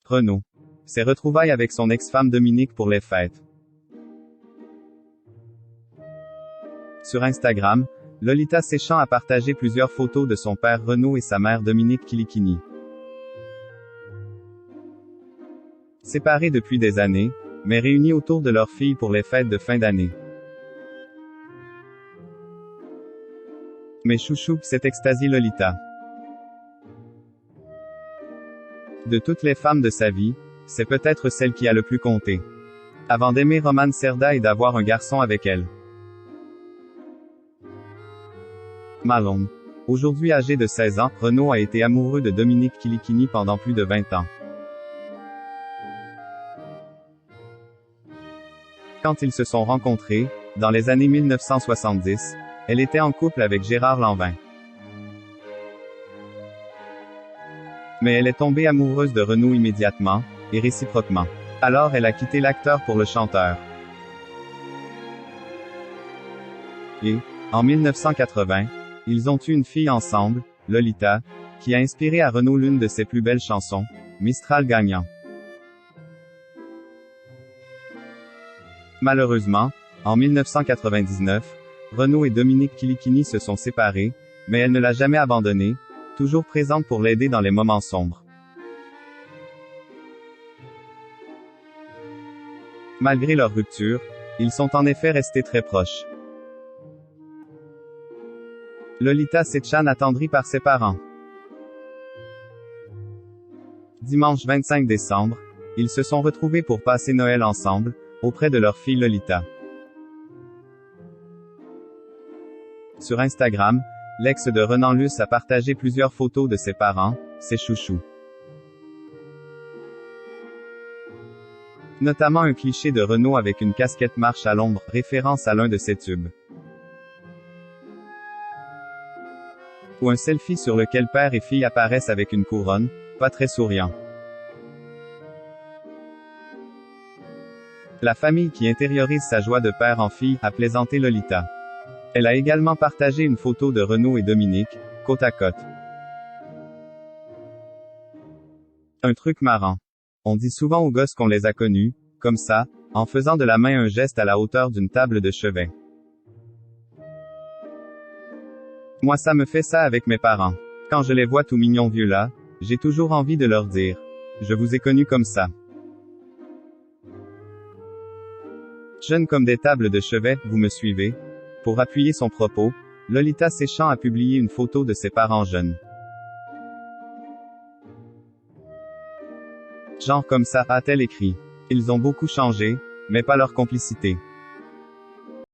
Renaud. Ses retrouvailles avec son ex-femme Dominique pour les fêtes. Sur Instagram, Lolita Séchant a partagé plusieurs photos de son père Renaud et sa mère Dominique Kilikini. Séparés depuis des années, mais réunis autour de leur fille pour les fêtes de fin d'année. Mais chouchou, cette extasie Lolita. De toutes les femmes de sa vie, c'est peut-être celle qui a le plus compté. Avant d'aimer Romane Cerda et d'avoir un garçon avec elle. Malone. Aujourd'hui âgé de 16 ans, Renaud a été amoureux de Dominique Kilikini pendant plus de 20 ans. Quand ils se sont rencontrés, dans les années 1970, elle était en couple avec Gérard Lanvin. Mais elle est tombée amoureuse de Renaud immédiatement, et réciproquement. Alors elle a quitté l'acteur pour le chanteur. Et, en 1980, ils ont eu une fille ensemble, Lolita, qui a inspiré à Renaud l'une de ses plus belles chansons, Mistral gagnant. Malheureusement, en 1999, Renaud et Dominique Kilikini se sont séparés, mais elle ne l'a jamais abandonné, toujours présente pour l'aider dans les moments sombres. Malgré leur rupture, ils sont en effet restés très proches. Lolita Séchant attendrie par ses parents. Dimanche 25 décembre, ils se sont retrouvés pour passer Noël ensemble, auprès de leur fille Lolita. Sur Instagram, l'ex de Renan Luce a partagé plusieurs photos de ses parents, ses chouchous. Notamment un cliché de Renaud avec une casquette marche à l'ombre, référence à l'un de ses tubes. Ou un selfie sur lequel père et fille apparaissent avec une couronne, pas très souriant. La famille qui intériorise sa joie de père en fille, a plaisanté Lolita. Elle a également partagé une photo de Renaud et Dominique, côte à côte. Un truc marrant. On dit souvent aux gosses qu'on les a connus, comme ça, en faisant de la main un geste à la hauteur d'une table de chevet. Moi ça me fait ça avec mes parents. Quand je les vois tout mignons vieux là, j'ai toujours envie de leur dire. Je vous ai connus comme ça. Jeune comme des tables de chevet, vous me suivez? Pour appuyer son propos, Lolita Séchant a publié une photo de ses parents jeunes. Genre comme ça, a-t-elle écrit. Ils ont beaucoup changé, mais pas leur complicité.